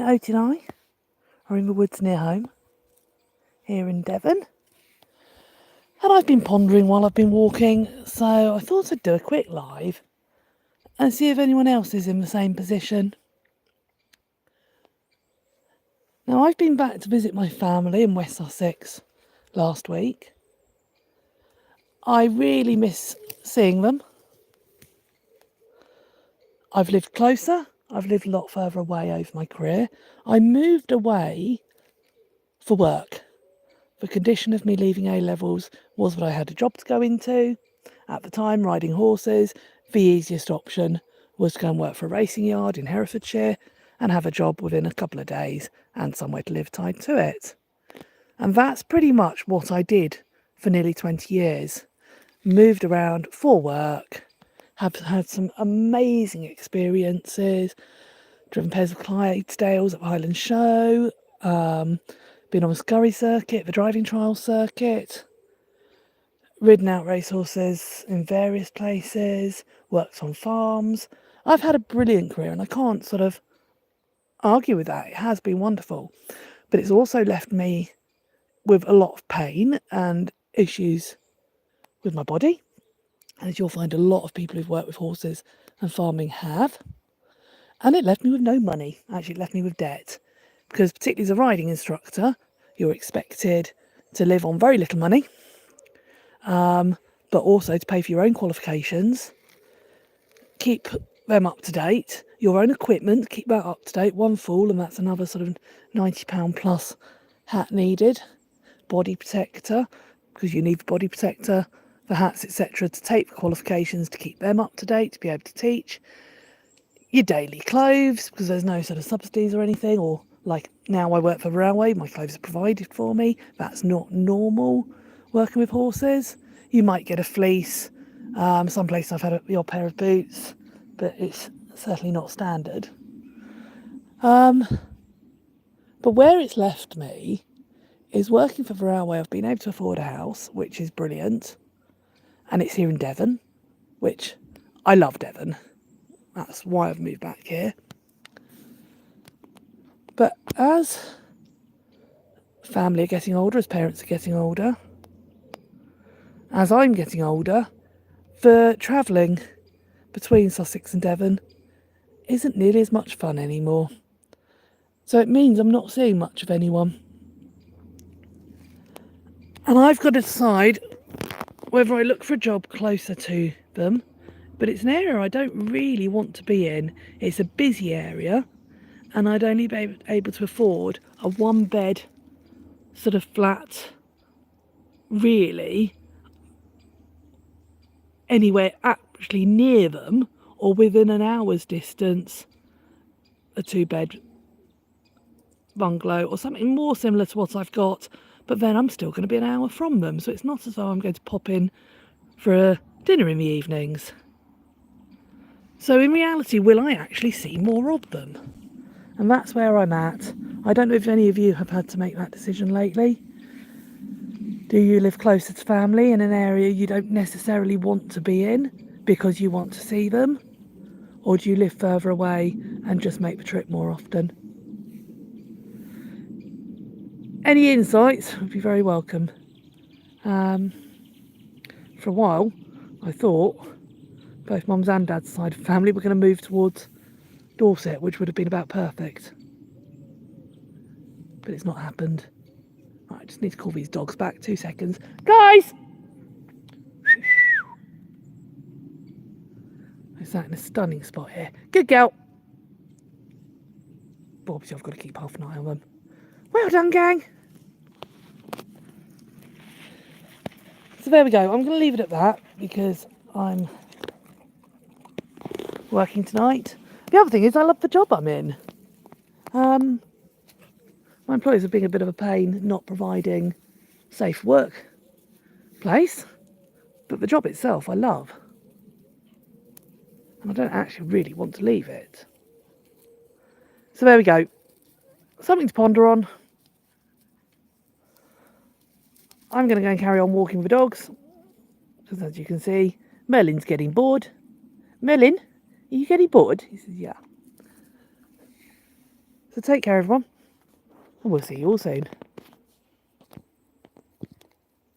Oat and I are in the woods near home, here in Devon. And I've been pondering while I've been walking, so I thought I'd do a quick live and see if anyone else is in the same position. Now, I've been back to visit my family in West Sussex last week. I really miss seeing them. I've lived closer, I've lived a lot further away over my career. I moved away for work. The condition of me leaving A-levels was that I had a job to go into. At the time, riding horses, the easiest option was to go and work for a racing yard in Herefordshire and have a job within a couple of days and somewhere to live tied to it. And that's pretty much what I did for nearly 20 years. Moved around for work, have had some amazing experiences, driven pairs of Clydesdales at the Highland Show, been on the Scurry circuit, the driving trial circuit, ridden out racehorses in various places, worked on farms. I've had a brilliant career and I can't sort of argue with that. It has been wonderful. But it's also left me with a lot of pain and issues with my body, as you'll find a lot of people who've worked with horses and farming have. And it left me with no money. Actually, it left me with debt. Because particularly as a riding instructor, you're expected to live on very little money, but also to pay for your own qualifications, keep them up to date, your own equipment, keep that up to date, one full, and that's another sort of £90 plus hat needed, body protector, because you need the body protector, the hats, etc., to take the qualifications, to keep them up to date, to be able to teach, your daily clothes, because there's no sort of subsidies or anything, or like now I work for the railway, my clothes are provided for me. That's not normal working with horses. You might get a fleece. Some places I've had your pair of boots, but it's certainly not standard. But where it's left me is working for the railway. I've been able to afford a house, which is brilliant. And it's here in Devon, which I love Devon. That's why I've moved back here. But as family are getting older, as parents are getting older, as I'm getting older, the travelling between Sussex and Devon isn't nearly as much fun anymore. So it means I'm not seeing much of anyone. And I've got to decide whether I look for a job closer to them, but it's an area I don't really want to be in. It's a busy area, and I'd only be able to afford a one-bed sort of flat, really, anywhere actually near them or within an hour's distance, a two-bed bungalow or something more similar to what I've got, but then I'm still going to be an hour from them, so it's not as though I'm going to pop in for a dinner in the evenings. So in reality, will I actually see more of them? And that's where I'm at. I don't know if any of you have had to make that decision lately. Do you live closer to family in an area you don't necessarily want to be in because you want to see them? Or do you live further away and just make the trip more often? Any insights would be very welcome. For a while, I thought both mum's and dad's side of the family were going to move towards Dorset, which would have been about perfect. But it's not happened. Right, I just need to call these dogs back. 2 seconds. Guys! I sat in a stunning spot here. Good girl. But obviously I've got to keep half an eye on them. Well done, gang. So there we go. I'm going to leave it at that because I'm working tonight. The other thing is I love the job I'm in. My employers are being a bit of a pain not providing safe work place, but the job itself I love. And I don't actually really want to leave it. So there we go. Something to ponder on. I'm going to go and carry on walking with the dogs. Because as you can see, Merlin's getting bored. Merlin, are you getting bored? He says, yeah. So So take care, everyone, and we'll see you all soon.